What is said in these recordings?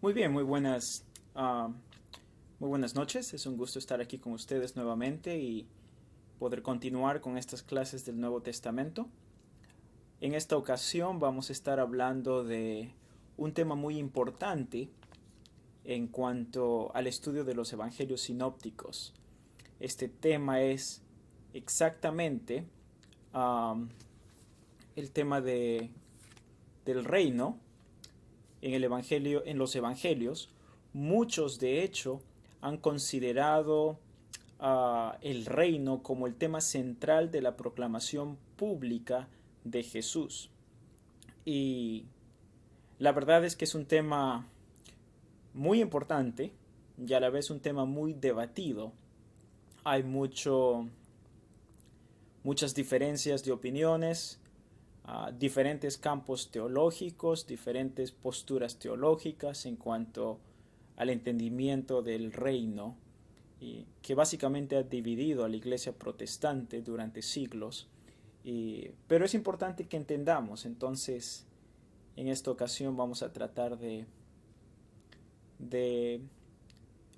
Muy bien, muy buenas noches. Es un gusto estar aquí con ustedes nuevamente y poder continuar con estas clases del Nuevo Testamento. En esta ocasión vamos a estar hablando de un tema muy importante en cuanto al estudio de los evangelios sinópticos. Este tema es exactamente um, el tema del reino en el evangelio, en los evangelios. Muchos, de hecho, han considerado el reino como el tema central de la proclamación pública de Jesús. Y la verdad es que es un tema muy importante y a la vez un tema muy debatido. Hay muchas diferencias de opiniones, diferentes campos teológicos, diferentes posturas teológicas en cuanto al entendimiento del reino, y que básicamente ha dividido a la iglesia protestante durante siglos. Pero es importante que entendamos. Entonces, en esta ocasión vamos a tratar de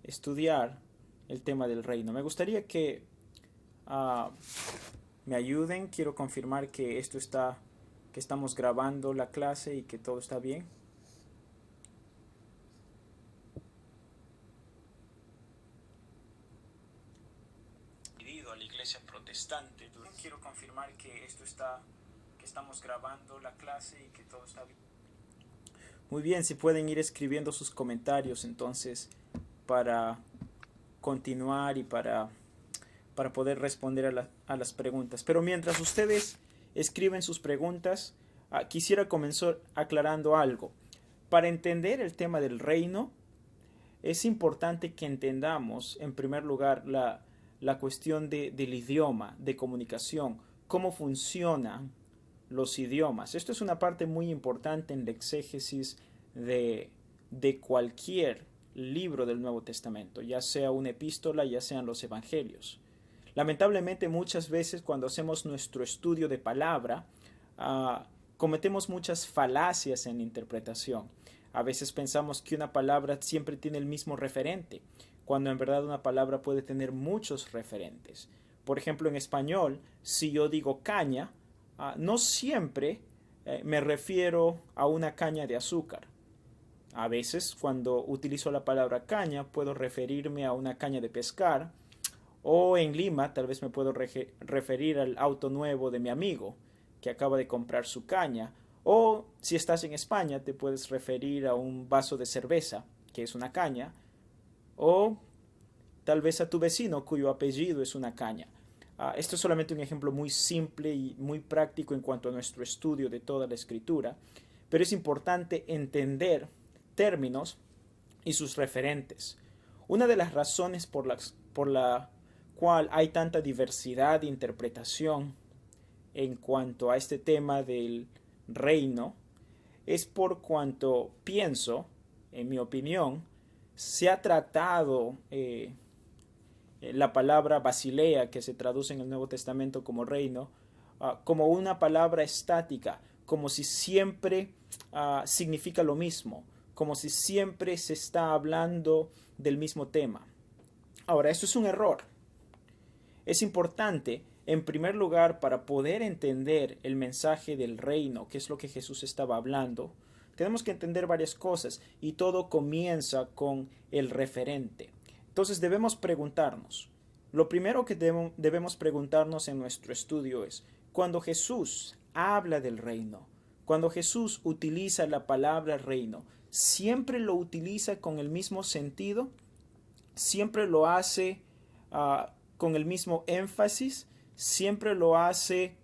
estudiar el tema del reino. Me gustaría que uh, me ayuden. Quiero confirmar que que estamos grabando la clase y que todo está bien. A la iglesia protestante. Quiero confirmar que que estamos grabando la clase y que todo está bien. Muy bien, si pueden ir escribiendo sus comentarios entonces para continuar y para poder responder a las preguntas. Pero mientras ustedes escriben sus preguntas, quisiera comenzar aclarando algo. Para entender el tema del reino, es importante que entendamos, en primer lugar, la cuestión del idioma, de comunicación, cómo funcionan los idiomas. Esto es una parte muy importante en la exégesis de cualquier libro del Nuevo Testamento, ya sea una epístola, ya sean los evangelios. Lamentablemente muchas veces cuando hacemos nuestro estudio de palabra, cometemos muchas falacias en la interpretación. A veces pensamos que una palabra siempre tiene el mismo referente, cuando en verdad una palabra puede tener muchos referentes. Por ejemplo, en español, si yo digo caña, no siempre me refiero a una caña de azúcar. A veces, cuando utilizo la palabra caña, puedo referirme a una caña de pescar, o en Lima tal vez me puedo referir al auto nuevo de mi amigo que acaba de comprar su caña. O si estás en España te puedes referir a un vaso de cerveza, que es una caña. O tal vez a tu vecino cuyo apellido es una caña. Esto es solamente un ejemplo muy simple y muy práctico en cuanto a nuestro estudio de toda la escritura. Pero es importante entender términos y sus referentes. Una de las razones por la cual hay tanta diversidad de interpretación en cuanto a este tema del reino es por cuanto pienso, en mi opinión, se ha tratado la palabra basilea, que se traduce en el Nuevo Testamento como reino, como una palabra estática, como si siempre significa lo mismo, como si siempre se está hablando del mismo tema. Ahora, esto es un error. Es importante, en primer lugar, para poder entender el mensaje del reino, que es lo que Jesús estaba hablando, tenemos que entender varias cosas y todo comienza con el referente. Entonces debemos preguntarnos, lo primero que debemos preguntarnos en nuestro estudio es, cuando Jesús habla del reino, cuando Jesús utiliza la palabra reino, ¿siempre lo utiliza con el mismo sentido? ¿Siempre lo hace con el mismo énfasis? ¿Siempre lo hace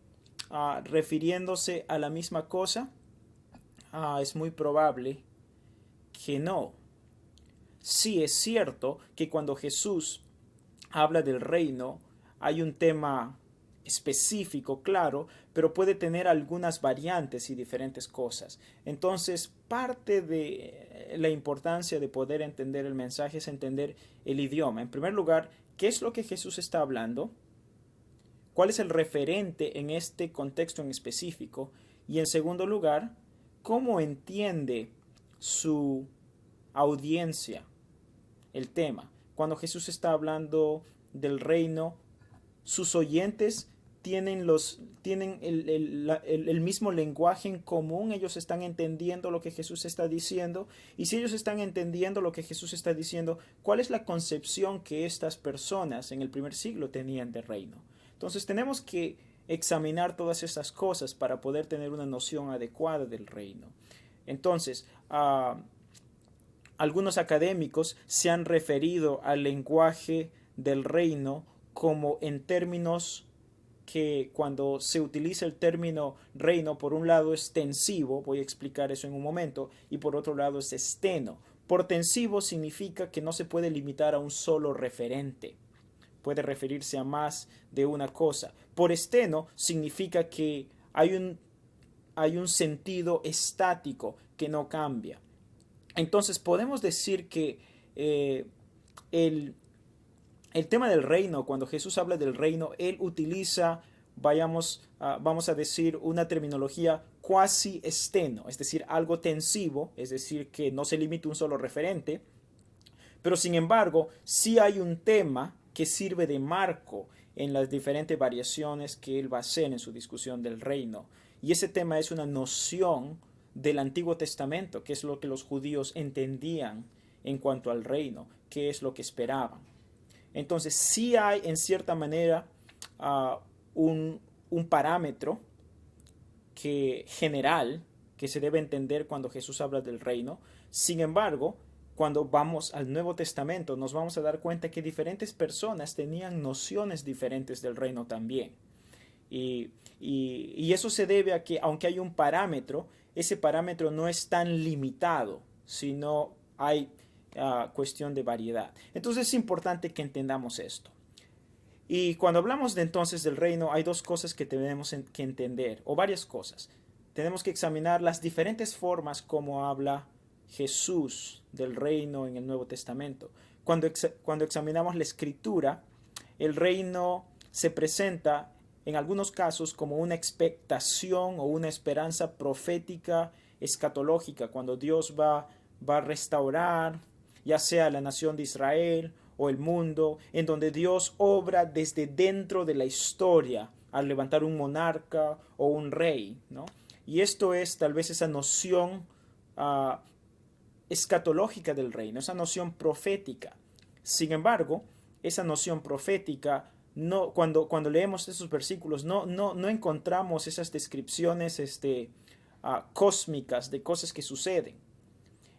refiriéndose a la misma cosa? Es muy probable que no. Sí es cierto que cuando Jesús habla del reino hay un tema específico, claro, pero puede tener algunas variantes y diferentes cosas. Entonces, parte de la importancia de poder entender el mensaje es entender el idioma. En primer lugar, ¿qué es lo que Jesús está hablando? ¿Cuál es el referente en este contexto en específico? Y en segundo lugar, ¿cómo entiende su audiencia el tema. Cuando Jesús está hablando del reino, sus oyentes tienen el mismo lenguaje en común, ellos están entendiendo lo que Jesús está diciendo, y si ellos están entendiendo lo que Jesús está diciendo, ¿cuál es la concepción que estas personas en el primer siglo tenían del reino? Entonces tenemos que examinar todas estas cosas para poder tener una noción adecuada del reino. Entonces, algunos académicos se han referido al lenguaje del reino como en términos que cuando se utiliza el término reino, por un lado es tensivo, voy a explicar eso en un momento, y por otro lado es esteno. Por tensivo significa que no se puede limitar a un solo referente, puede referirse a más de una cosa. Por esteno significa que hay un sentido estático que no cambia. Entonces podemos decir que el tema del reino, cuando Jesús habla del reino, él utiliza, vamos a decir, una terminología cuasi esteno, es decir, algo tensivo, es decir, que no se limita a un solo referente, pero sin embargo, sí hay un tema que sirve de marco en las diferentes variaciones que él va a hacer en su discusión del reino. Y ese tema es una noción del Antiguo Testamento, que es lo que los judíos entendían en cuanto al reino, qué es lo que esperaban. Entonces, sí hay en cierta manera un parámetro general que se debe entender cuando Jesús habla del reino. Sin embargo, cuando vamos al Nuevo Testamento, nos vamos a dar cuenta que diferentes personas tenían nociones diferentes del reino también. Y eso se debe a que, aunque hay un parámetro, ese parámetro no es tan limitado, sino hay cuestión de variedad. Entonces es importante que entendamos esto. Y cuando hablamos entonces del reino, hay dos cosas que tenemos que entender, o varias cosas. Tenemos que examinar las diferentes formas como habla Jesús del reino en el Nuevo Testamento. Cuando examinamos la Escritura, el reino se presenta en algunos casos como una expectación o una esperanza profética escatológica, cuando Dios va a restaurar ya sea la nación de Israel o el mundo, en donde Dios obra desde dentro de la historia al levantar un monarca o un rey, ¿no? Y esto es tal vez esa noción escatológica del reino, esa noción profética. Sin embargo, esa noción profética, cuando leemos esos versículos, no encontramos esas descripciones cósmicas de cosas que suceden.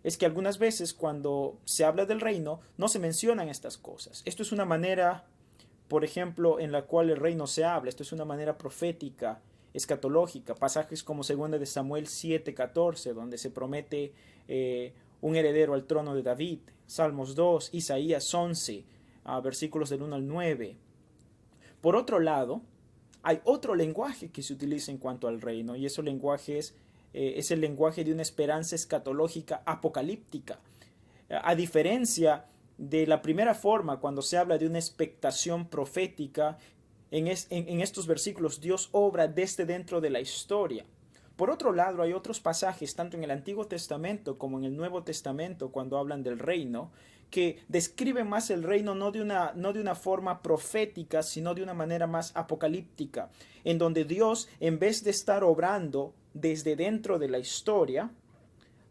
Es que algunas veces cuando se habla del reino no se mencionan estas cosas. Esto es una manera, por ejemplo, en la cual el reino se habla. Esto es una manera profética, escatológica. Pasajes como 2 de Samuel 7:14, donde se promete un heredero al trono de David. Salmos 2, Isaías 11, versículos del 1 al 9. Por otro lado, hay otro lenguaje que se utiliza en cuanto al reino, y ese lenguaje es el lenguaje de una esperanza escatológica apocalíptica. A diferencia de la primera forma, cuando se habla de una expectación profética, en estos versículos Dios obra desde dentro de la historia. Por otro lado, hay otros pasajes, tanto en el Antiguo Testamento como en el Nuevo Testamento, cuando hablan del reino, que describen más el reino no de una forma profética, sino de una manera más apocalíptica, en donde Dios, en vez de estar obrando desde dentro de la historia,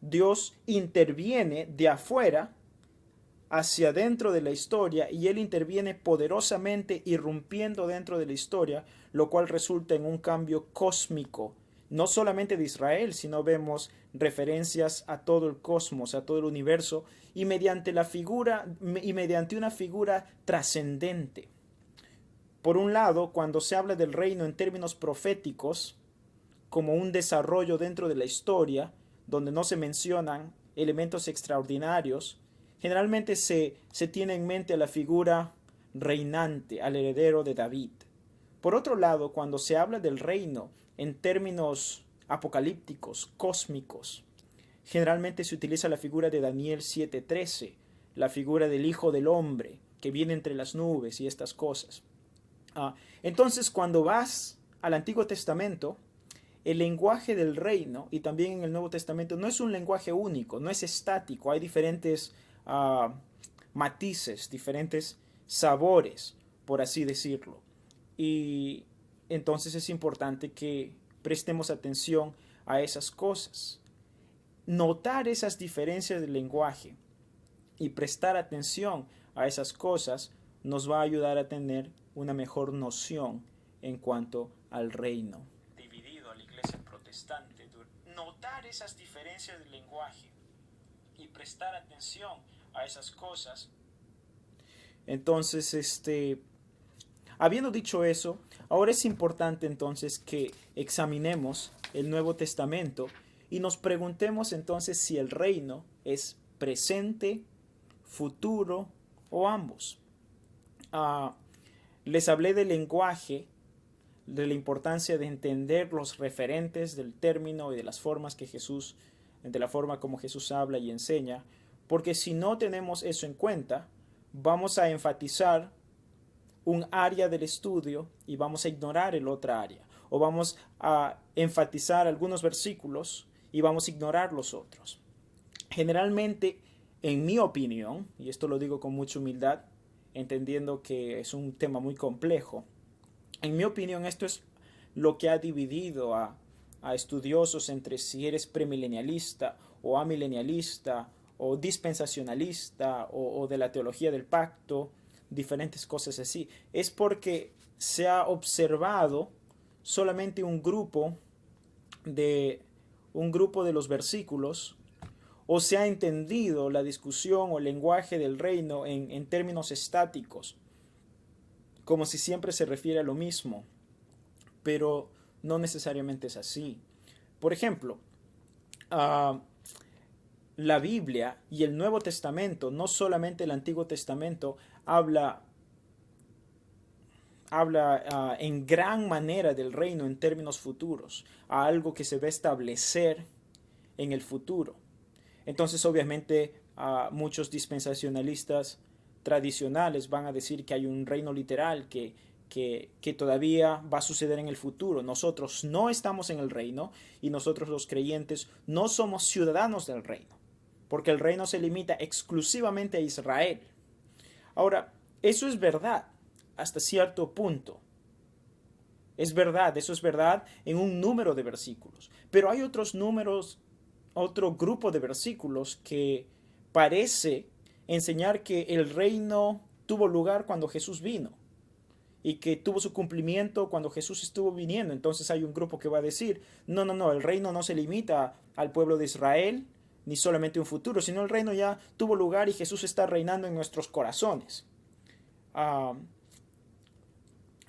Dios interviene de afuera hacia dentro de la historia, y Él interviene poderosamente, irrumpiendo dentro de la historia, lo cual resulta en un cambio cósmico, no solamente de Israel, sino vemos referencias a todo el cosmos, a todo el universo, y mediante una figura trascendente. Por un lado, cuando se habla del reino en términos proféticos, como un desarrollo dentro de la historia, donde no se mencionan elementos extraordinarios, generalmente se tiene en mente a la figura reinante, al heredero de David. Por otro lado, cuando se habla del reino en términos apocalípticos, cósmicos, generalmente se utiliza la figura de Daniel 7:13, la figura del Hijo del Hombre, que viene entre las nubes y estas cosas. Entonces, cuando vas al Antiguo Testamento, el lenguaje del reino, y también en el Nuevo Testamento, no es un lenguaje único, no es estático, hay diferentes matices, diferentes sabores, por así decirlo. Y entonces es importante que prestemos atención a esas cosas. Notar esas diferencias de lenguaje y prestar atención a esas cosas nos va a ayudar a tener una mejor noción en cuanto al reino. Dividido a la iglesia protestante, notar esas diferencias de lenguaje y prestar atención a esas cosas. Entonces, habiendo dicho eso, ahora es importante entonces que examinemos el Nuevo Testamento y nos preguntemos entonces si el reino es presente, futuro o ambos. Les hablé del lenguaje, de la importancia de entender los referentes del término y de las formas que Jesús, de la forma como Jesús habla y enseña, porque si no tenemos eso en cuenta, vamos a enfatizar un área del estudio y vamos a ignorar el otra área, o vamos a enfatizar algunos versículos y vamos a ignorar los otros. Generalmente, en mi opinión, y esto lo digo con mucha humildad, entendiendo que es un tema muy complejo, en mi opinión esto es lo que ha dividido a estudiosos entre si eres premilenialista o amilenialista o dispensacionalista o de la teología del pacto, diferentes cosas así. Es porque se ha observado solamente un grupo de los versículos, o se ha entendido la discusión o el lenguaje del reino en términos estáticos, como si siempre se refiere a lo mismo, pero no necesariamente es así. Por ejemplo, la Biblia y el Nuevo Testamento, no solamente el Antiguo Testamento, habla en gran manera del reino en términos futuros, a algo que se va a establecer en el futuro. Entonces, obviamente, muchos dispensacionalistas tradicionales van a decir que hay un reino literal que todavía va a suceder en el futuro. Nosotros no estamos en el reino y nosotros los creyentes no somos ciudadanos del reino, porque el reino se limita exclusivamente a Israel. Ahora, eso es verdad hasta cierto punto. Es verdad, eso es verdad en un número de versículos, pero hay otros números, otro grupo de versículos que parece enseñar que el reino tuvo lugar cuando Jesús vino y que tuvo su cumplimiento cuando Jesús estuvo viniendo. Entonces hay un grupo que va a decir, no, el reino no se limita al pueblo de Israel, ni solamente un futuro, sino el reino ya tuvo lugar y Jesús está reinando en nuestros corazones.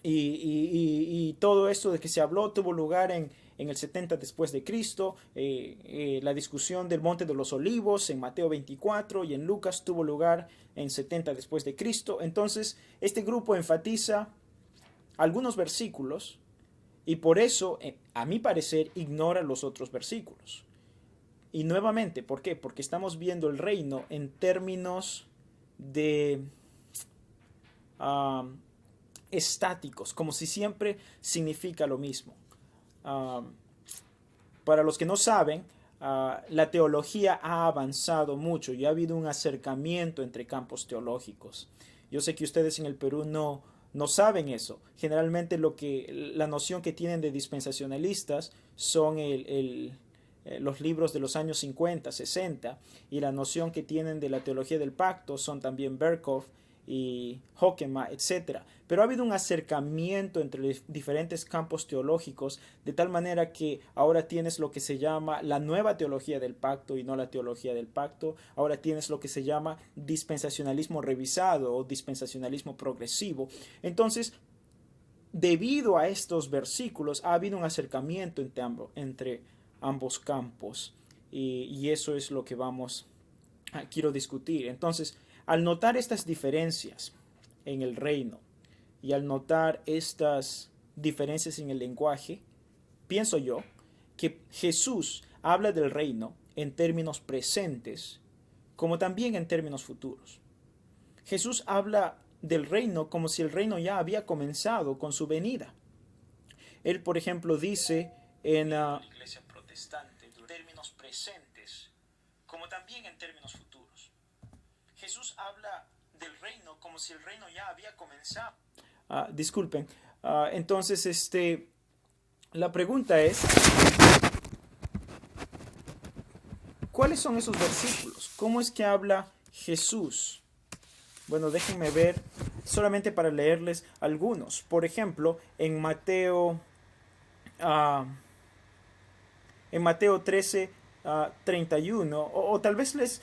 Y todo esto de que se habló tuvo lugar en el 70 después de Cristo, la discusión del Monte de los Olivos en Mateo 24 y en Lucas tuvo lugar en 70 después de Cristo. Entonces, este grupo enfatiza algunos versículos y por eso, a mi parecer, ignora los otros versículos. Y nuevamente, ¿por qué? Porque estamos viendo el reino en términos de estáticos, como si siempre significa lo mismo. Para los que no saben, la teología ha avanzado mucho y ha habido un acercamiento entre campos teológicos. Yo sé que ustedes en el Perú no saben eso. Generalmente la noción que tienen de dispensacionalistas son los libros de los años 50, 60, y la noción que tienen de la teología del pacto son también Berkhof y Hoekema, etc. Pero ha habido un acercamiento entre diferentes campos teológicos, de tal manera que ahora tienes lo que se llama la nueva teología del pacto y no la teología del pacto. Ahora tienes lo que se llama dispensacionalismo revisado o dispensacionalismo progresivo. Entonces, debido a estos versículos, ha habido un acercamiento entre ambos campos, y eso es lo que quiero discutir. Entonces, al notar estas diferencias en el reino y al notar estas diferencias en el lenguaje, pienso yo que Jesús habla del reino en términos presentes como también en términos futuros. Jesús habla del reino como si el reino ya había comenzado con su venida. Él, por ejemplo, dice en la iglesia protestante en términos presentes como también en términos futuros. Jesús habla del reino como si el reino ya había comenzado. Disculpen. Entonces, la pregunta es, ¿cuáles son esos versículos? ¿Cómo es que habla Jesús? Bueno, déjenme ver, solamente para leerles algunos. Por ejemplo, en Mateo 13, 31, o tal vez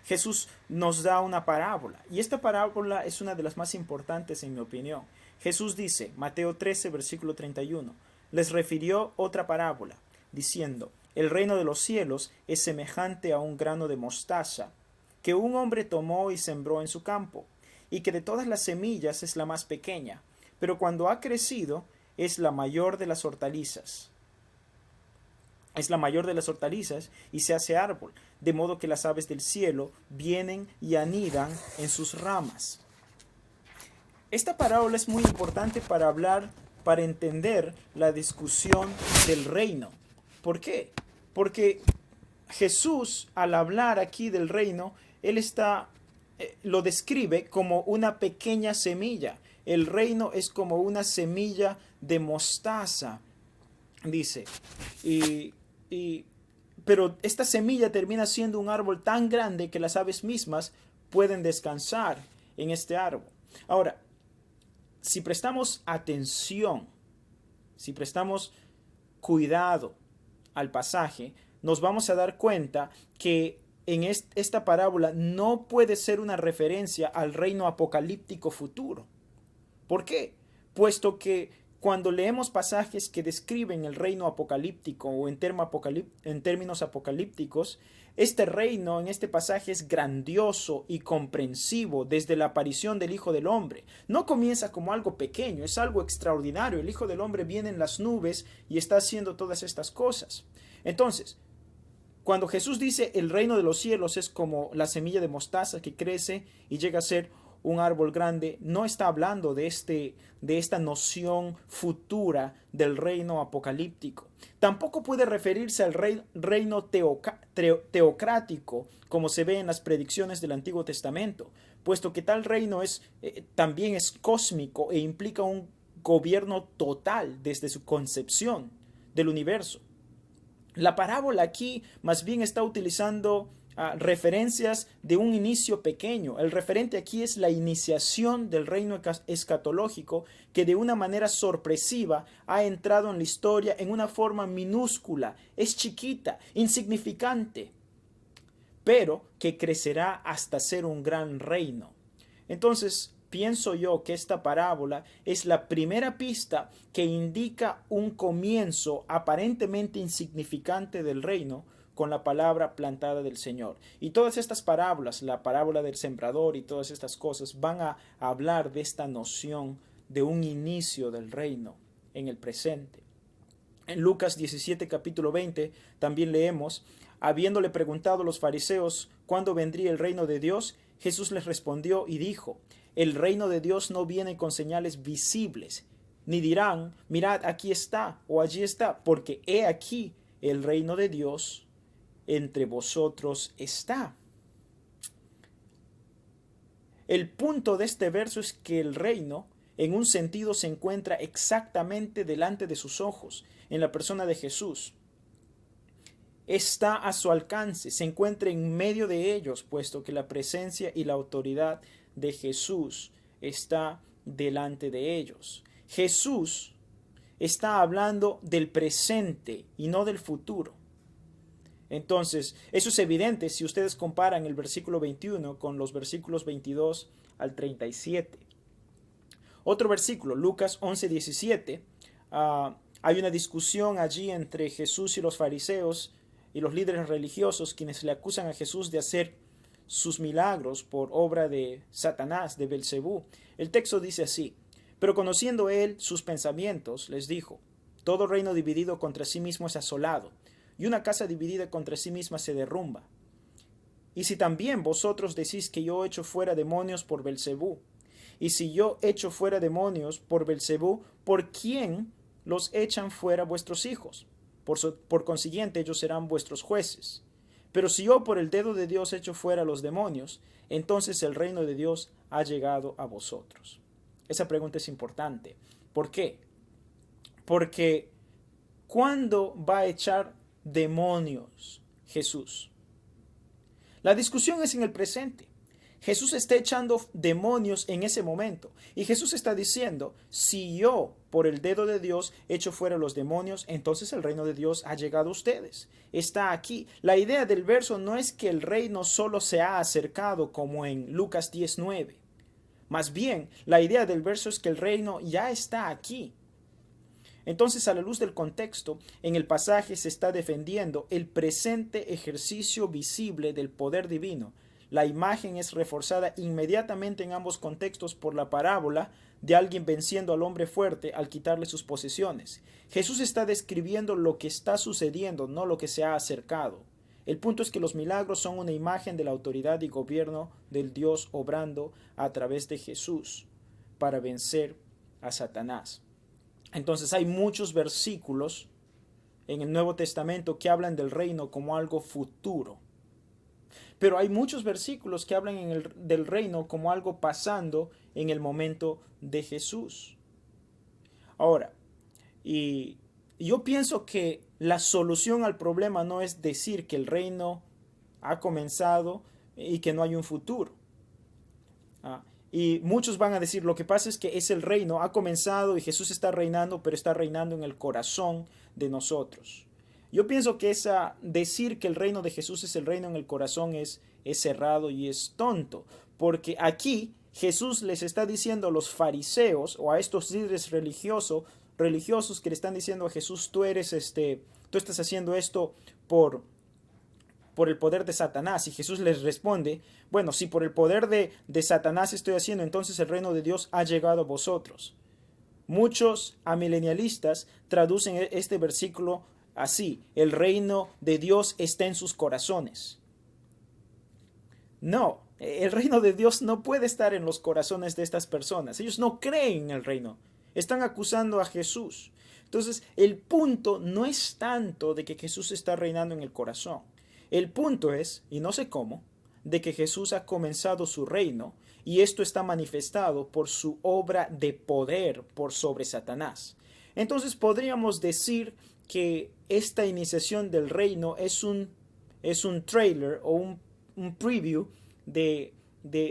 Jesús nos da una parábola. Y esta parábola es una de las más importantes en mi opinión. Jesús dice, Mateo 13, versículo 31, les refirió otra parábola, diciendo, el reino de los cielos es semejante a un grano de mostaza, que un hombre tomó y sembró en su campo, y que de todas las semillas es la más pequeña, pero cuando ha crecido es la mayor de las hortalizas. Es la mayor de las hortalizas y se hace árbol, de modo que las aves del cielo vienen y anidan en sus ramas. Esta parábola es muy importante para entender la discusión del reino. ¿Por qué? Porque Jesús, al hablar aquí del reino, él lo describe como una pequeña semilla. El reino es como una semilla de mostaza, dice. Pero esta semilla termina siendo un árbol tan grande que las aves mismas pueden descansar en este árbol. Ahora, si prestamos atención, si prestamos cuidado al pasaje, nos vamos a dar cuenta que en esta parábola no puede ser una referencia al reino apocalíptico futuro. ¿Por qué? Puesto que cuando leemos pasajes que describen el reino apocalíptico o en términos apocalípticos, este reino en este pasaje es grandioso y comprensivo desde la aparición del Hijo del Hombre. No comienza como algo pequeño, es algo extraordinario. El Hijo del Hombre viene en las nubes y está haciendo todas estas cosas. Entonces, cuando Jesús dice el reino de los cielos es como la semilla de mostaza que crece y llega a ser un árbol grande, no está hablando de esta noción futura del reino apocalíptico. Tampoco puede referirse al reino teocrático, como se ve en las predicciones del Antiguo Testamento, puesto que tal reino también es cósmico e implica un gobierno total desde su concepción del universo. La parábola aquí más bien está utilizando referencias de un inicio pequeño. El referente aquí es la iniciación del reino escatológico que de una manera sorpresiva ha entrado en la historia en una forma minúscula, es chiquita, insignificante, pero que crecerá hasta ser un gran reino. Entonces, pienso yo que esta parábola es la primera pista que indica un comienzo aparentemente insignificante del reino, con la palabra plantada del Señor. Y todas estas parábolas, la parábola del sembrador y todas estas cosas, van a hablar de esta noción de un inicio del reino en el presente. En Lucas 17, capítulo 20, también leemos, habiéndole preguntado los fariseos cuándo vendría el reino de Dios, Jesús les respondió y dijo, el reino de Dios no viene con señales visibles, ni dirán, mirad, aquí está o allí está, porque he aquí el reino de Dios entre vosotros está. El punto de este verso es que el reino, en un sentido, se encuentra exactamente delante de sus ojos, en la persona de Jesús. Está a su alcance, se encuentra en medio de ellos, puesto que la presencia y la autoridad de Jesús está delante de ellos. Jesús está hablando del presente y no del futuro. Entonces, eso es evidente si ustedes comparan el versículo 21 con los versículos 22 al 37. Otro versículo, Lucas 11:17. Hay una discusión allí entre Jesús y los fariseos y los líderes religiosos, quienes le acusan a Jesús de hacer sus milagros por obra de Satanás, de Belcebú. El texto dice así, pero conociendo él sus pensamientos, les dijo, todo reino dividido contra sí mismo es asolado, y una casa dividida contra sí misma se derrumba. Y si también vosotros decís que yo echo fuera demonios por Belcebú, y si yo echo fuera demonios por Belcebú, ¿por quién los echan fuera vuestros hijos. Por consiguiente, ellos serán vuestros jueces. Pero si yo por el dedo de Dios echo fuera los demonios, entonces el reino de Dios ha llegado a vosotros. Esa pregunta es importante. ¿Por qué? Porque ¿cuándo va a echar demonios Jesús? La discusión es en el presente. Jesús está echando demonios en ese momento. Y Jesús está diciendo, si yo por el dedo de Dios echo fuera los demonios, entonces el reino de Dios ha llegado a ustedes. Está aquí. La idea del verso no es que el reino solo se ha acercado como en Lucas 19. Más bien, la idea del verso es que el reino ya está aquí. Entonces, a la luz del contexto, en el pasaje se está defendiendo el presente ejercicio visible del poder divino. La imagen es reforzada inmediatamente en ambos contextos por la parábola de alguien venciendo al hombre fuerte al quitarle sus posesiones. Jesús está describiendo lo que está sucediendo, no lo que se ha acercado. El punto es que los milagros son una imagen de la autoridad y gobierno del Dios obrando a través de Jesús para vencer a Satanás. Entonces hay muchos versículos en el Nuevo Testamento que hablan del reino como algo futuro. Pero hay muchos versículos que hablan del reino como algo pasando en el momento de Jesús. Ahora, y yo pienso que la solución al problema no es decir que el reino ha comenzado y que no hay un futuro. Y muchos van a decir, lo que pasa es que es el reino, ha comenzado y Jesús está reinando, pero está reinando en el corazón de nosotros. Yo pienso que decir que el reino de Jesús es el reino en el corazón es cerrado y es tonto, porque aquí Jesús les está diciendo a los fariseos o a estos líderes religiosos que le están diciendo a Jesús, tú estás haciendo esto por el poder de Satanás. Y Jesús les responde, bueno, si por el poder de Satanás estoy haciendo, entonces el reino de Dios ha llegado a vosotros. Muchos amilenialistas traducen este versículo así, el reino de Dios está en sus corazones. No, el reino de Dios no puede estar en los corazones de estas personas. Ellos no creen en el reino. Están acusando a Jesús. Entonces, el punto no es tanto de que Jesús está reinando en el corazón. El punto es, y no sé cómo, de que Jesús ha comenzado su reino y esto está manifestado por su obra de poder por sobre Satanás. Entonces podríamos decir que esta iniciación del reino es un trailer o un preview de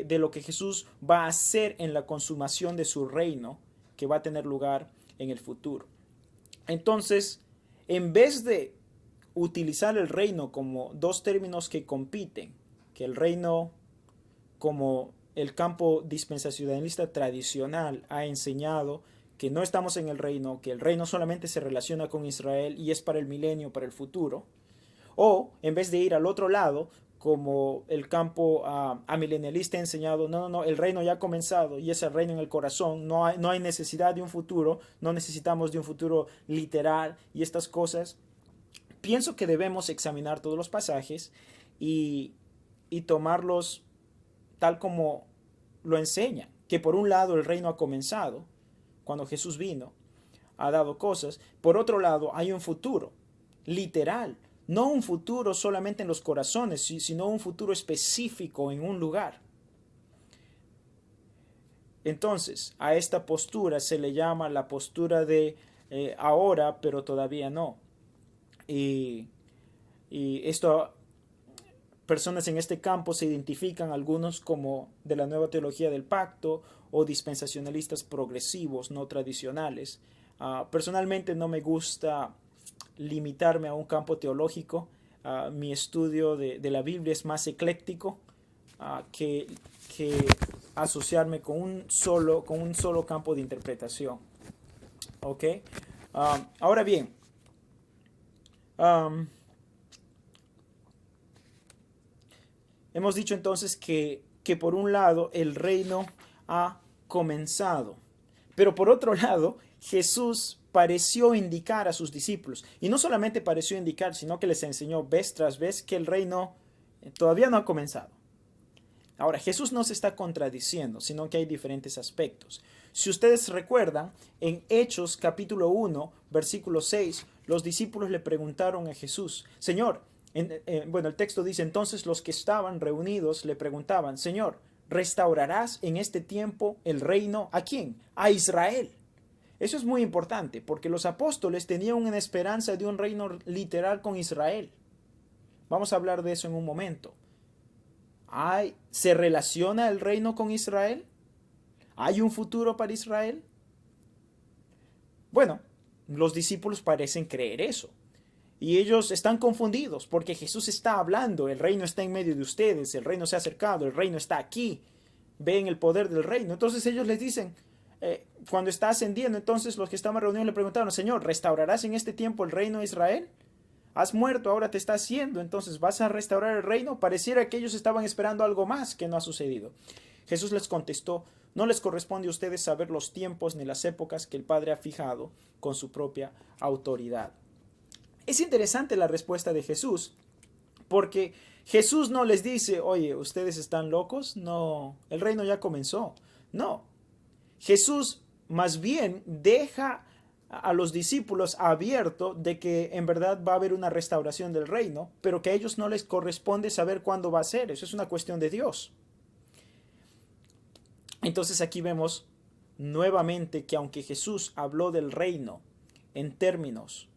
lo que Jesús va a hacer en la consumación de su reino que va a tener lugar en el futuro. Entonces, en vez de utilizar el reino como dos términos que compiten, que el reino como el campo dispensacionalista tradicional ha enseñado que no estamos en el reino, que el reino solamente se relaciona con Israel y es para el milenio, para el futuro, o en vez de ir al otro lado, como el campo amilenialista ha enseñado, no, el reino ya ha comenzado y es el reino en el corazón, no hay necesidad de un futuro, no necesitamos de un futuro literal y estas cosas. Pienso que debemos examinar todos los pasajes y tomarlos tal como lo enseñan, que por un lado el reino ha comenzado, cuando Jesús vino, ha dado cosas, por otro lado hay un futuro, literal, no un futuro solamente en los corazones, sino un futuro específico en un lugar. Entonces, a esta postura se le llama la postura de ahora, pero todavía no. Y esto, personas en este campo se identifican algunos como de la nueva teología del pacto o dispensacionalistas progresivos, no tradicionales. Personalmente no me gusta limitarme a un campo teológico. Mi estudio de la Biblia es más ecléctico que asociarme con un solo campo de interpretación. ¿Ok? Ahora bien, hemos dicho entonces que por un lado el reino ha comenzado, pero por otro lado Jesús pareció indicar a sus discípulos, y no solamente pareció indicar, sino que les enseñó vez tras vez que el reino todavía no ha comenzado. Ahora, Jesús no se está contradiciendo, sino que hay diferentes aspectos. Si ustedes recuerdan, en Hechos capítulo 1, versículo 6, los discípulos le preguntaron a Jesús, Señor, el texto dice, entonces los que estaban reunidos le preguntaban, Señor, ¿restaurarás en este tiempo el reino a quién? A Israel. Eso es muy importante, porque los apóstoles tenían una esperanza de un reino literal con Israel. Vamos a hablar de eso en un momento. ¿Se relaciona el reino con Israel? ¿Hay un futuro para Israel? Bueno, los discípulos parecen creer eso. Y ellos están confundidos porque Jesús está hablando, el reino está en medio de ustedes, el reino se ha acercado, el reino está aquí, ven el poder del reino. Entonces ellos les dicen, cuando está ascendiendo, entonces los que estaban reunidos le preguntaron, Señor, ¿restaurarás en este tiempo el reino de Israel? Has muerto, ahora te está haciendo, entonces ¿vas a restaurar el reino? Pareciera que ellos estaban esperando algo más que no ha sucedido. Jesús les contestó, no les corresponde a ustedes saber los tiempos ni las épocas que el Padre ha fijado con su propia autoridad. Es interesante la respuesta de Jesús, porque Jesús no les dice, oye, ¿ustedes están locos? No, el reino ya comenzó. No, Jesús más bien deja a los discípulos abierto de que en verdad va a haber una restauración del reino, pero que a ellos no les corresponde saber cuándo va a ser. Eso es una cuestión de Dios. Entonces aquí vemos nuevamente que aunque Jesús habló del reino en términos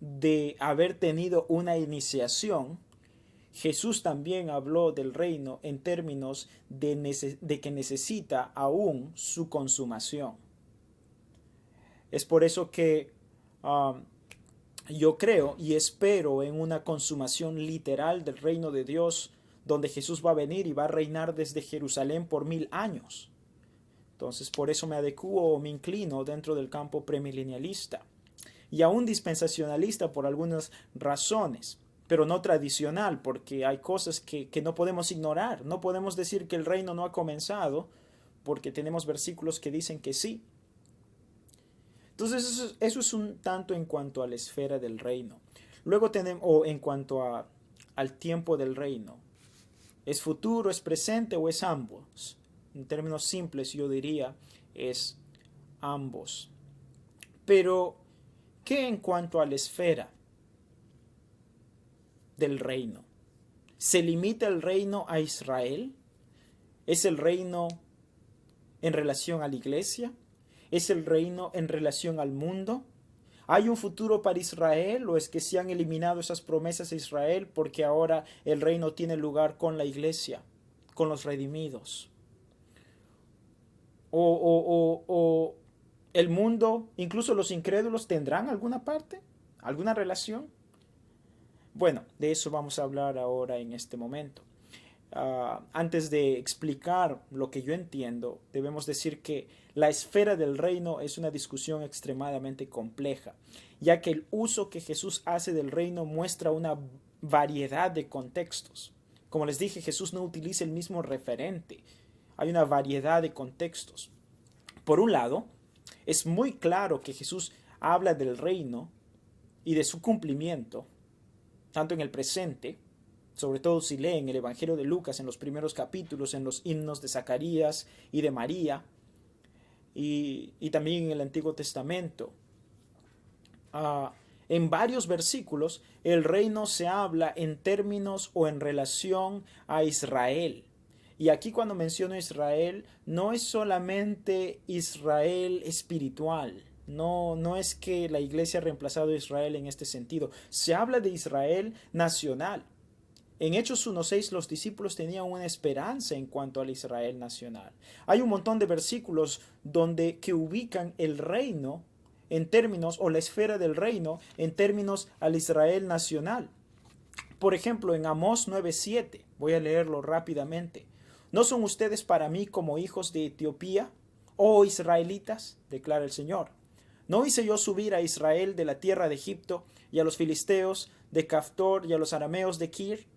de haber tenido una iniciación, Jesús también habló del reino en términos de que necesita aún su consumación. Es por eso que yo creo y espero en una consumación literal del reino de Dios, donde Jesús va a venir y va a reinar desde Jerusalén por 1000 años. Entonces, por eso me adecuo o me inclino dentro del campo premilenialista y aún dispensacionalista por algunas razones, pero no tradicional, porque hay cosas que no podemos ignorar. No podemos decir que el reino no ha comenzado, porque tenemos versículos que dicen que sí. Entonces eso es un tanto en cuanto a la esfera del reino. Luego tenemos, o en cuanto al tiempo del reino. ¿Es futuro, es presente o es ambos? En términos simples yo diría es ambos. Pero, ¿qué en cuanto a la esfera del reino? ¿Se limita el reino a Israel? ¿Es el reino en relación a la iglesia? ¿Es el reino en relación al mundo? ¿Hay un futuro para Israel o es que se han eliminado esas promesas a Israel porque ahora el reino tiene lugar con la iglesia, con los redimidos? ¿O el mundo, incluso los incrédulos, tendrán alguna parte, alguna relación? Bueno, de eso vamos a hablar ahora en este momento. Antes de explicar lo que yo entiendo, debemos decir que la esfera del reino es una discusión extremadamente compleja, ya que el uso que Jesús hace del reino muestra una variedad de contextos. Como les dije, Jesús no utiliza el mismo referente. Hay una variedad de contextos. Por un lado, es muy claro que Jesús habla del reino y de su cumplimiento, tanto en el presente, sobre todo si leen el Evangelio de Lucas en los primeros capítulos, en los himnos de Zacarías y de María, y también en el Antiguo Testamento. En varios versículos el reino se habla en términos o en relación a Israel. Y aquí cuando menciono Israel, no es solamente Israel espiritual. No es que la iglesia ha reemplazado a Israel en este sentido. Se habla de Israel nacional. En Hechos 1:6 los discípulos tenían una esperanza en cuanto al Israel nacional. Hay un montón de versículos que ubican el reino en términos, o la esfera del reino, en términos al Israel nacional. Por ejemplo, en Amós 9:7, voy a leerlo rápidamente. ¿No son ustedes para mí como hijos de Etiopía, oh israelitas? Declara el Señor. ¿No hice yo subir a Israel de la tierra de Egipto, y a los filisteos de Caftor, y a los arameos de Kir?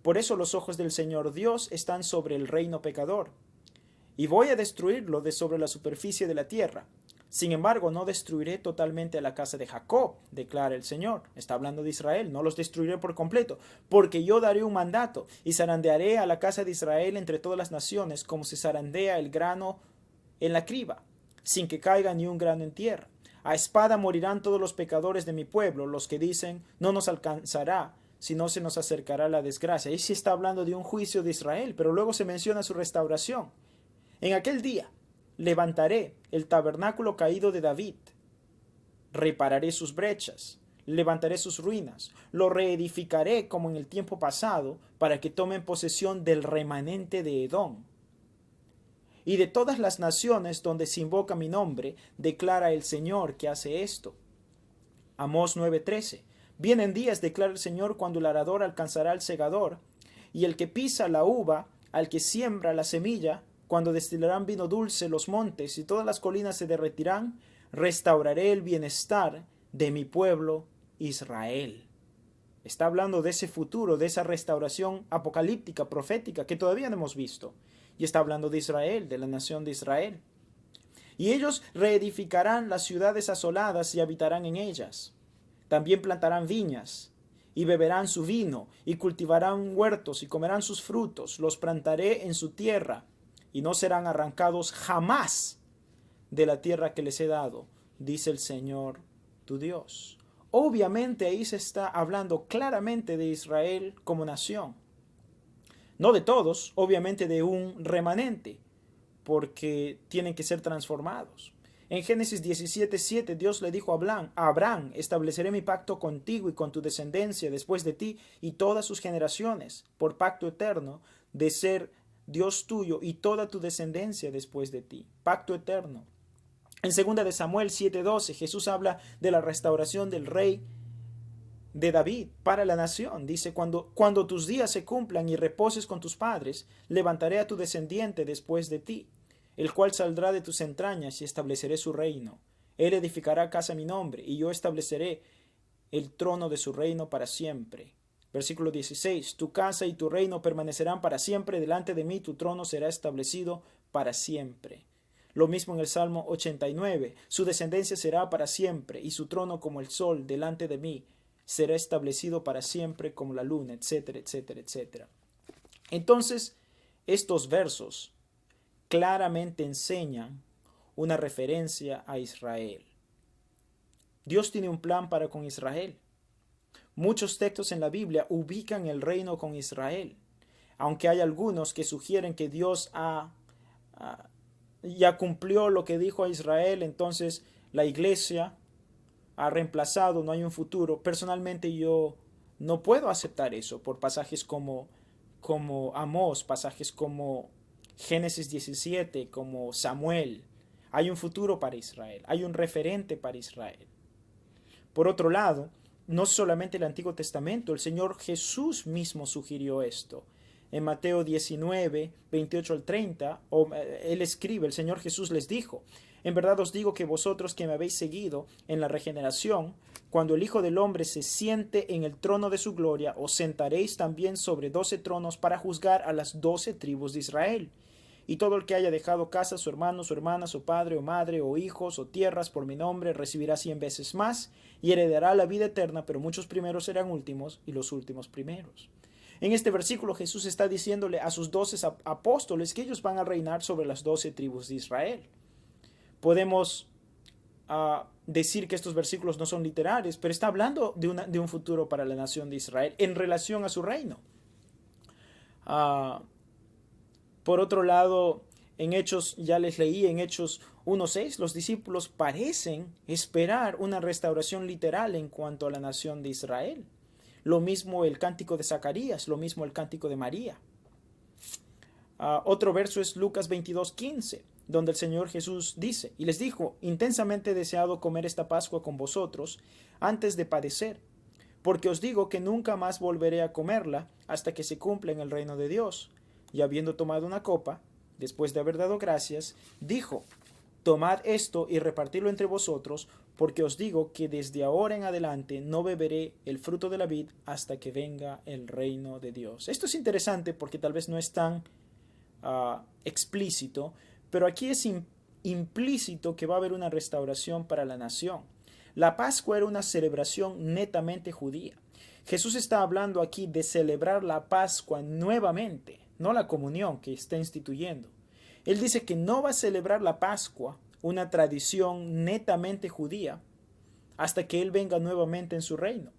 Por eso los ojos del Señor Dios están sobre el reino pecador, y voy a destruirlo de sobre la superficie de la tierra. Sin embargo, no destruiré totalmente a la casa de Jacob, declara el Señor. Está hablando de Israel. No los destruiré por completo, porque yo daré un mandato y zarandearé a la casa de Israel entre todas las naciones, como se zarandea el grano en la criba, sin que caiga ni un grano en tierra. A espada morirán todos los pecadores de mi pueblo, los que dicen, no nos alcanzará, si no se nos acercará la desgracia. Ahí sí está hablando de un juicio de Israel, pero luego se menciona su restauración. En aquel día levantaré el tabernáculo caído de David, repararé sus brechas, levantaré sus ruinas, lo reedificaré como en el tiempo pasado, para que tomen posesión del remanente de Edom. Y de todas las naciones donde se invoca mi nombre, declara el Señor que hace esto. Amós 9:13. Vienen días, declara el Señor, cuando el arador alcanzará al segador, y el que pisa la uva, al que siembra la semilla, cuando destilarán vino dulce los montes y todas las colinas se derretirán, restauraré el bienestar de mi pueblo Israel. Está hablando de ese futuro, de esa restauración apocalíptica, profética, que todavía no hemos visto. Y está hablando de Israel, de la nación de Israel. Y ellos reedificarán las ciudades asoladas y habitarán en ellas. También plantarán viñas y beberán su vino y cultivarán huertos y comerán sus frutos. Los plantaré en su tierra y no serán arrancados jamás de la tierra que les he dado, dice el Señor tu Dios. Obviamente ahí se está hablando claramente de Israel como nación. No de todos, obviamente de un remanente, porque tienen que ser transformados. En Génesis 17:7 Dios le dijo a Abraham, estableceré mi pacto contigo y con tu descendencia después de ti y todas sus generaciones, por pacto eterno, de ser Dios tuyo y toda tu descendencia después de ti. Pacto eterno. En 2 de Samuel 7:12 Jesús habla de la restauración del rey de David para la nación. Dice, cuando tus días se cumplan y reposes con tus padres, levantaré a tu descendiente después de ti, el cual saldrá de tus entrañas y estableceré su reino. Él edificará casa a mi nombre y yo estableceré el trono de su reino para siempre. Versículo 16. Tu casa y tu reino permanecerán para siempre delante de mí, tu trono será establecido para siempre. Lo mismo en el Salmo 89. Su descendencia será para siempre y su trono como el sol delante de mí será establecido para siempre como la luna, etcétera, etcétera, etcétera. Entonces, estos versos claramente enseñan una referencia a Israel. Dios tiene un plan para con Israel. Muchos textos en la Biblia ubican el reino con Israel, aunque hay algunos que sugieren que Dios ya cumplió lo que dijo a Israel, entonces la iglesia ha reemplazado, no hay un futuro. Personalmente yo no puedo aceptar eso por pasajes como Amós, pasajes como Génesis 17, como Samuel. Hay un futuro para Israel, hay un referente para Israel. Por otro lado, no solamente el Antiguo Testamento, el Señor Jesús mismo sugirió esto. En Mateo 19, 28 al 30, Él escribe, el Señor Jesús les dijo, en verdad os digo que vosotros que me habéis seguido en la regeneración, cuando el Hijo del Hombre se siente en el trono de su gloria, os sentaréis también sobre 12 tronos para juzgar a las 12 tribus de Israel. Y todo el que haya dejado casa, su hermano, su hermana, su padre o madre, o hijos, o tierras por mi nombre, recibirá 100 veces más, y heredará la vida eterna, pero muchos primeros serán últimos, y los últimos primeros. En este versículo Jesús está diciéndole a sus 12 apóstoles que ellos van a reinar sobre las 12 tribus de Israel. Podemos decir que estos versículos no son literales, pero está hablando de un futuro para la nación de Israel en relación a su reino. Por otro lado, en Hechos, ya les leí en Hechos 1:6, los discípulos parecen esperar una restauración literal en cuanto a la nación de Israel. Lo mismo el cántico de Zacarías, lo mismo el cántico de María. Otro verso es Lucas 22:15, donde el Señor Jesús dice, y les dijo, intensamente he deseado comer esta Pascua con vosotros antes de padecer, porque os digo que nunca más volveré a comerla hasta que se cumpla en el reino de Dios. Y habiendo tomado una copa, después de haber dado gracias, dijo, tomad esto y repartidlo entre vosotros, porque os digo que desde ahora en adelante no beberé el fruto de la vid hasta que venga el reino de Dios. Esto es interesante porque tal vez no es tan explícito, pero aquí es implícito que va a haber una restauración para la nación. La Pascua era una celebración netamente judía. Jesús está hablando aquí de celebrar la Pascua nuevamente, no la comunión que está instituyendo. Él dice que no va a celebrar la Pascua, una tradición netamente judía, hasta que Él venga nuevamente en su reino.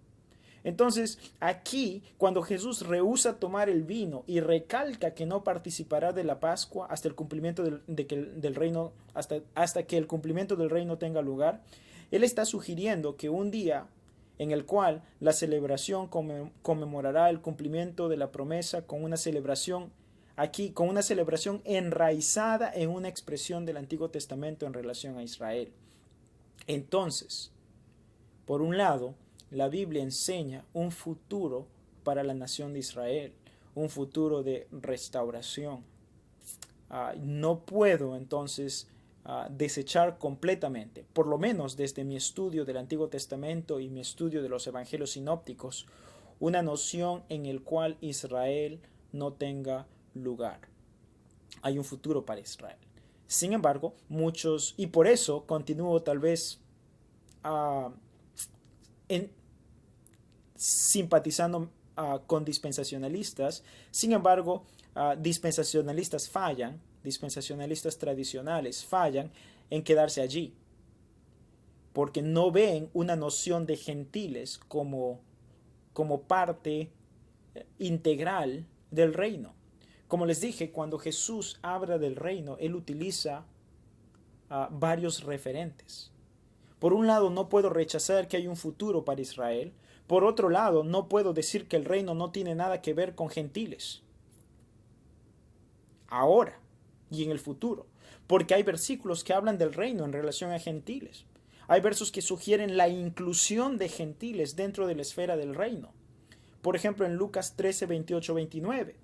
Entonces, aquí, cuando Jesús rehúsa tomar el vino y recalca que no participará de la Pascua hasta el cumplimiento del reino, hasta que el cumplimiento del reino tenga lugar, Él está sugiriendo que un día en el cual la celebración conmemorará el cumplimiento de la promesa con una celebración enraizada en una expresión del Antiguo Testamento en relación a Israel. Entonces, por un lado, la Biblia enseña un futuro para la nación de Israel, un futuro de restauración. No puedo entonces desechar completamente, por lo menos desde mi estudio del Antiguo Testamento y mi estudio de los evangelios sinópticos, una noción en el cual Israel no tenga lugar. Hay un futuro para Israel. Sin embargo, muchos, y por eso continúo tal vez simpatizando con dispensacionalistas. Sin embargo, dispensacionalistas tradicionales fallan en quedarse allí, porque no ven una noción de gentiles como parte integral del reino. Como les dije, cuando Jesús habla del reino, Él utiliza varios referentes. Por un lado, no puedo rechazar que hay un futuro para Israel. Por otro lado, no puedo decir que el reino no tiene nada que ver con gentiles. Ahora y en el futuro. Porque hay versículos que hablan del reino en relación a gentiles. Hay versos que sugieren la inclusión de gentiles dentro de la esfera del reino. Por ejemplo, en Lucas 13, 28, 29.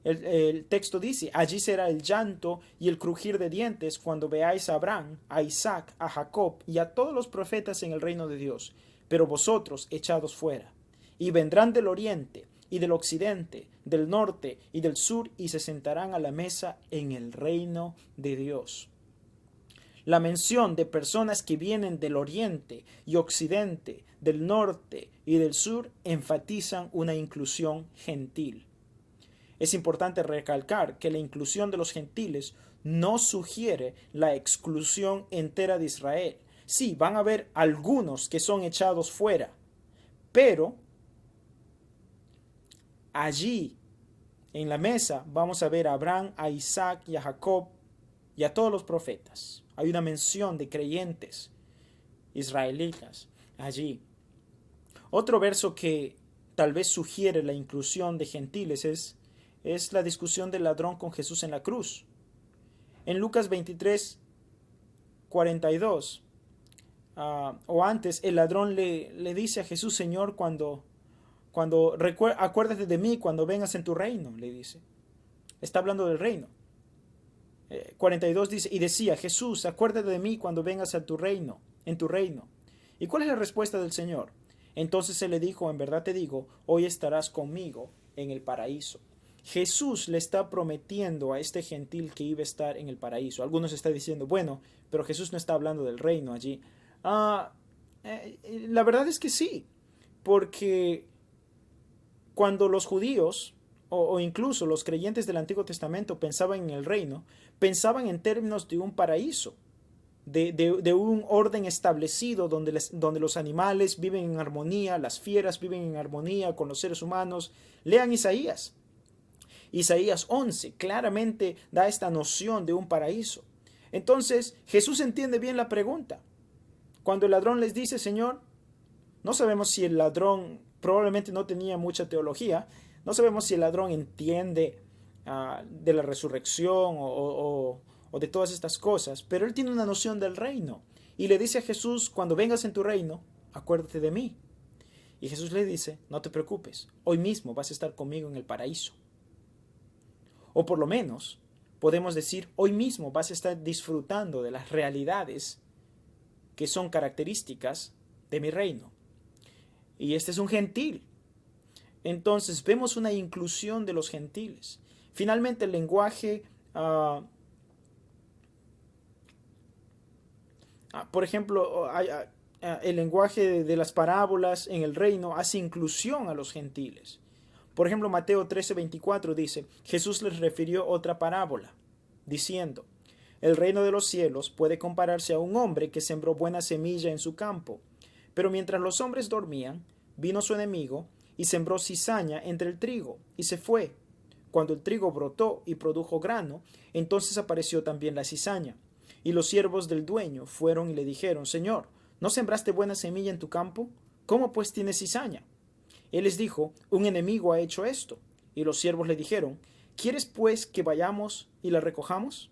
El texto dice: allí será el llanto y el crujir de dientes cuando veáis a Abraham, a Isaac, a Jacob y a todos los profetas en el reino de Dios, pero vosotros echados fuera. Y vendrán del oriente y del occidente, del norte y del sur, y se sentarán a la mesa en el reino de Dios. La mención de personas que vienen del oriente y occidente, del norte y del sur enfatizan una inclusión gentil. Es importante recalcar que la inclusión de los gentiles no sugiere la exclusión entera de Israel. Sí, van a haber algunos que son echados fuera, pero allí en la mesa vamos a ver a Abraham, a Isaac y a Jacob y a todos los profetas. Hay una mención de creyentes israelitas allí. Otro verso que tal vez sugiere la inclusión de gentiles es la discusión del ladrón con Jesús en la cruz. En Lucas 23, 42, o antes, el ladrón le dice a Jesús: Señor, acuérdate de mí cuando vengas en tu reino, le dice. Está hablando del reino. 42 dice: y decía, Jesús, acuérdate de mí cuando vengas en tu reino. ¿Y cuál es la respuesta del Señor? Entonces él le dijo: en verdad te digo, hoy estarás conmigo en el paraíso. Jesús le está prometiendo a este gentil que iba a estar en el paraíso. Algunos están diciendo: bueno, pero Jesús no está hablando del reino allí. La verdad es que sí, porque cuando los judíos o incluso los creyentes del Antiguo Testamento pensaban en el reino, pensaban en términos de un paraíso, de un orden establecido donde los animales viven en armonía, las fieras viven en armonía con los seres humanos. Lean Isaías. Isaías 11 claramente da esta noción de un paraíso. Entonces Jesús entiende bien la pregunta. Cuando el ladrón les dice: Señor, no sabemos si el ladrón probablemente no tenía mucha teología, no sabemos si el ladrón entiende de la resurrección o de todas estas cosas, pero él tiene una noción del reino y le dice a Jesús: cuando vengas en tu reino, acuérdate de mí. Y Jesús le dice: no te preocupes, hoy mismo vas a estar conmigo en el paraíso. O por lo menos podemos decir: hoy mismo vas a estar disfrutando de las realidades que son características de mi reino. Y este es un gentil. Entonces vemos una inclusión de los gentiles. Finalmente, el lenguaje Por ejemplo, el lenguaje de las parábolas en el reino hace inclusión a los gentiles. Por ejemplo, Mateo 13:24 dice, Jesús les refirió otra parábola, diciendo, el reino de los cielos puede compararse a un hombre que sembró buena semilla en su campo. Pero mientras los hombres dormían, vino su enemigo y sembró cizaña entre el trigo y se fue. Cuando el trigo brotó y produjo grano, entonces apareció también la cizaña. Y los siervos del dueño fueron y le dijeron, Señor, ¿no sembraste buena semilla en tu campo? ¿Cómo pues tienes cizaña? Él les dijo, un enemigo ha hecho esto. Y los siervos le dijeron, ¿quieres pues que vayamos y la recojamos?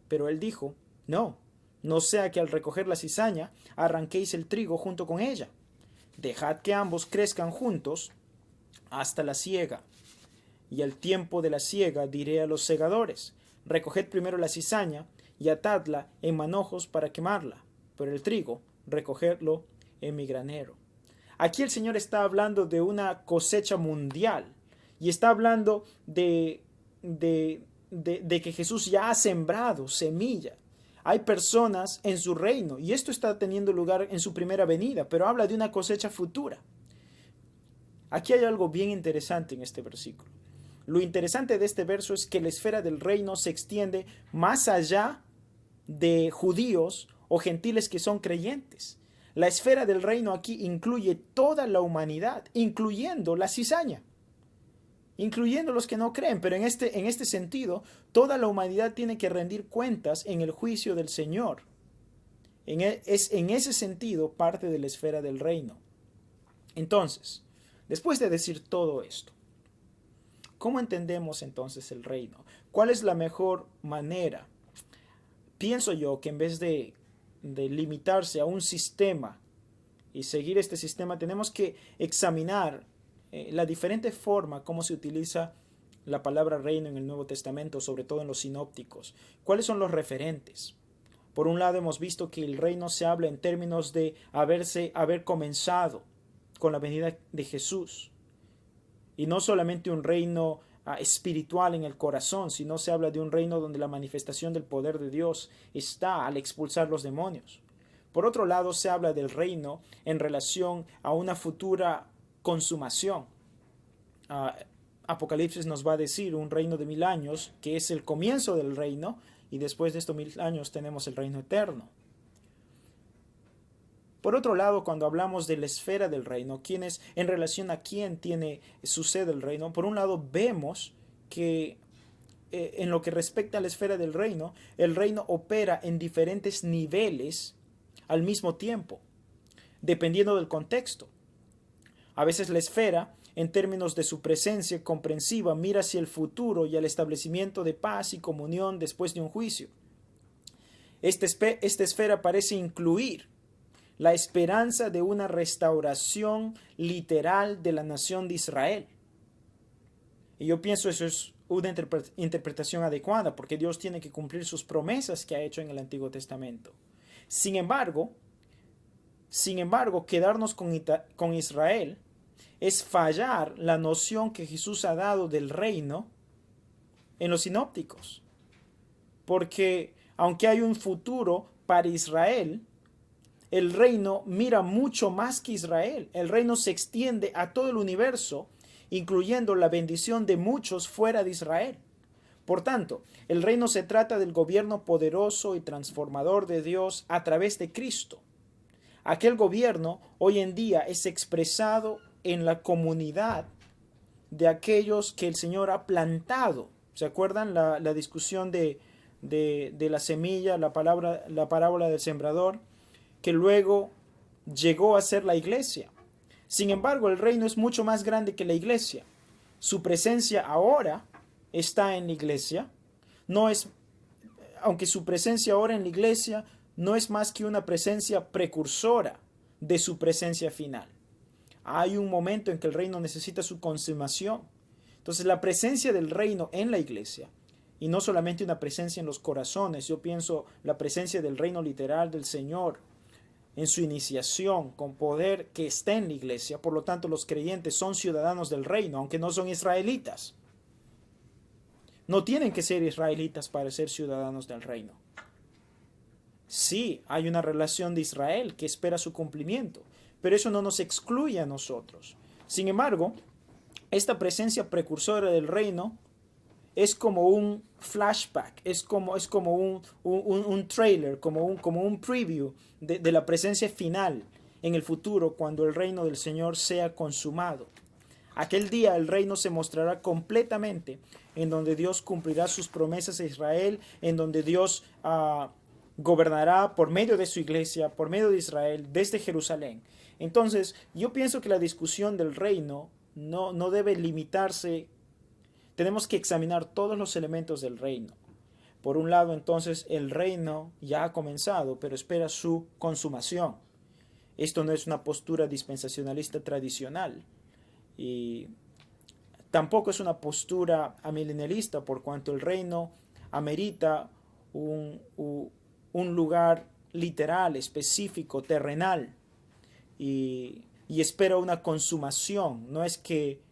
Pero él dijo, no, no sea que al recoger la cizaña arranquéis el trigo junto con ella. Dejad que ambos crezcan juntos hasta la siega. Y al tiempo de la siega diré a los segadores, recoged primero la cizaña y atadla en manojos para quemarla, pero el trigo recogedlo en mi granero. Aquí el Señor está hablando de una cosecha mundial y está hablando de que Jesús ya ha sembrado semilla. Hay personas en su reino y esto está teniendo lugar en su primera venida, pero habla de una cosecha futura. Aquí hay algo bien interesante en este versículo. Lo interesante de este verso es que la esfera del reino se extiende más allá de judíos o gentiles que son creyentes. La esfera del reino aquí incluye toda la humanidad, incluyendo la cizaña, incluyendo los que no creen, pero en este sentido, toda la humanidad tiene que rendir cuentas en el juicio del Señor. Es en ese sentido parte de la esfera del reino. Entonces, después de decir todo esto, ¿cómo entendemos entonces el reino? ¿Cuál es la mejor manera? Pienso yo que en vez de limitarse a un sistema y seguir este sistema, tenemos que examinar la diferente forma como se utiliza la palabra reino en el Nuevo Testamento, sobre todo en los sinópticos. ¿Cuáles son los referentes? Por un lado hemos visto que el reino se habla en términos de haber comenzado con la venida de Jesús. Y no solamente un reino espiritual en el corazón, sino se habla de un reino donde la manifestación del poder de Dios está al expulsar los demonios. Por otro lado, se habla del reino en relación a una futura consumación. Apocalipsis nos va a decir un reino de 1000 años, que es el comienzo del reino, y después de estos 1000 años tenemos el reino eterno. Por otro lado, cuando hablamos de la esfera del reino, en relación a quién tiene su sede el reino, por un lado vemos que en lo que respecta a la esfera del reino, el reino opera en diferentes niveles al mismo tiempo, dependiendo del contexto. A veces la esfera, en términos de su presencia comprensiva, mira hacia el futuro y al establecimiento de paz y comunión después de un juicio. Esta esfera parece incluir la esperanza de una restauración literal de la nación de Israel. Y yo pienso eso es una interpretación adecuada, porque Dios tiene que cumplir sus promesas que ha hecho en el Antiguo Testamento. Sin embargo, quedarnos con Israel es fallar la noción que Jesús ha dado del reino en los sinópticos. Porque aunque hay un futuro para Israel, el reino mira mucho más que Israel. El reino se extiende a todo el universo, incluyendo la bendición de muchos fuera de Israel. Por tanto, el reino se trata del gobierno poderoso y transformador de Dios a través de Cristo. Aquel gobierno hoy en día es expresado en la comunidad de aquellos que el Señor ha plantado. ¿Se acuerdan la discusión de la semilla, la parábola del sembrador, que luego llegó a ser la iglesia? Sin embargo, el reino es mucho más grande que la iglesia. Su presencia ahora está en la iglesia. Aunque su presencia ahora en la iglesia no es más que una presencia precursora de su presencia final. Hay un momento en que el reino necesita su consumación. Entonces, la presencia del reino en la iglesia, y no solamente una presencia en los corazones, yo pienso la presencia del reino literal del Señor en su iniciación con poder que está en la iglesia. Por lo tanto, los creyentes son ciudadanos del reino, aunque no son israelitas. No tienen que ser israelitas para ser ciudadanos del reino. Sí, hay una relación de Israel que espera su cumplimiento, pero eso no nos excluye a nosotros. Sin embargo, esta presencia precursora del reino es como un flashback, es como un trailer, como un preview de la presencia final en el futuro cuando el reino del Señor sea consumado. Aquel día el reino se mostrará completamente, en donde Dios cumplirá sus promesas a Israel, en donde Dios gobernará por medio de su iglesia, por medio de Israel, desde Jerusalén. Entonces, yo pienso que la discusión del reino no debe limitarse. Tenemos que examinar todos los elementos del reino. Por un lado, entonces, el reino ya ha comenzado, pero espera su consumación. Esto no es una postura dispensacionalista tradicional y tampoco es una postura amilenialista, por cuanto el reino amerita un lugar literal, específico, terrenal y espera una consumación. No es que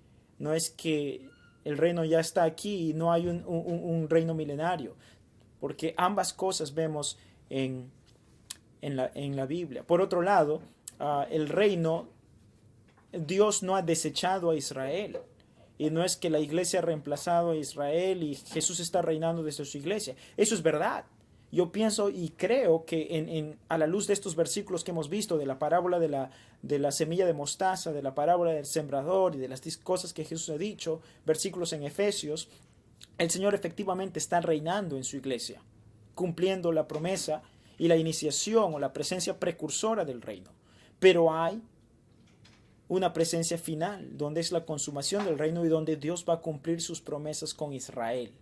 el reino ya está aquí y no hay un reino milenario, porque ambas cosas vemos en la Biblia. Por otro lado, el reino, Dios no ha desechado a Israel. Y no es que la iglesia ha reemplazado a Israel y Jesús está reinando desde su iglesia. Eso es verdad. Yo pienso y creo que a la luz de estos versículos que hemos visto, de la parábola de la semilla de mostaza, de la parábola del sembrador y de las cosas que Jesús ha dicho, versículos en Efesios, el Señor efectivamente está reinando en su iglesia, cumpliendo la promesa y la iniciación o la presencia precursora del reino. Pero hay una presencia final, donde es la consumación del reino y donde Dios va a cumplir sus promesas con Israel.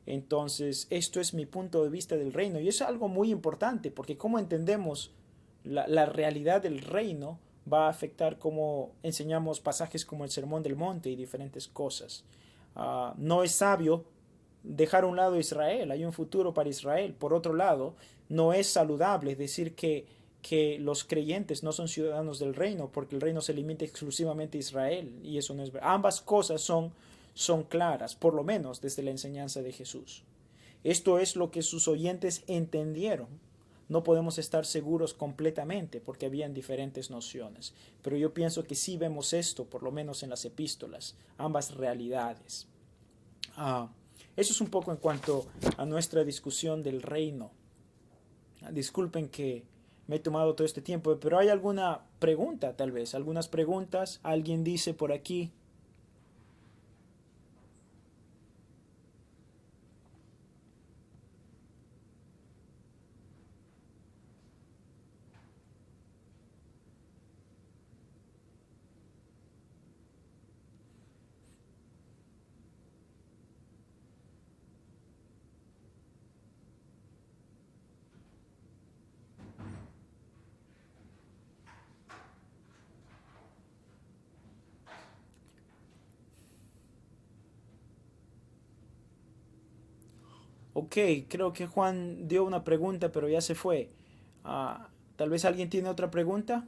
Entonces, esto es mi punto de vista del reino y es algo muy importante porque cómo entendemos la realidad del reino va a afectar cómo enseñamos pasajes como el Sermón del Monte y diferentes cosas. No es sabio dejar a un lado a Israel, hay un futuro para Israel. Por otro lado, no es saludable decir que los creyentes no son ciudadanos del reino porque el reino se limita exclusivamente a Israel y eso no es verdad. Ambas cosas son claras, por lo menos desde la enseñanza de Jesús. Esto es lo que sus oyentes entendieron. No podemos estar seguros completamente porque habían diferentes nociones, pero yo pienso que sí vemos esto, por lo menos en las epístolas, ambas realidades. Eso es un poco en cuanto a nuestra discusión del reino. Disculpen que me he tomado todo este tiempo, pero ¿hay alguna pregunta tal vez? ¿Algunas preguntas? ¿Alguien dice por aquí? Ok, creo que Juan dio una pregunta, pero ya se fue. Tal vez alguien tiene otra pregunta.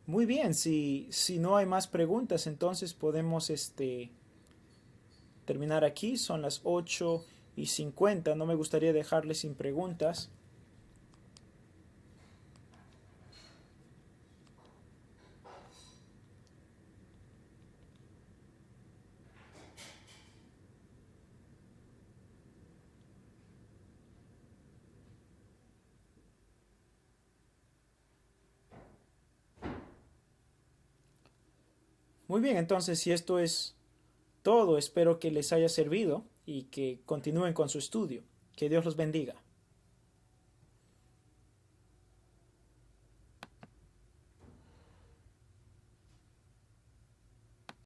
Muy bien, si no hay más preguntas, entonces podemos terminar aquí. Son las 8:50. No me gustaría dejarles sin preguntas. Muy bien, entonces si esto es todo, espero que les haya servido y que continúen con su estudio. Que Dios los bendiga.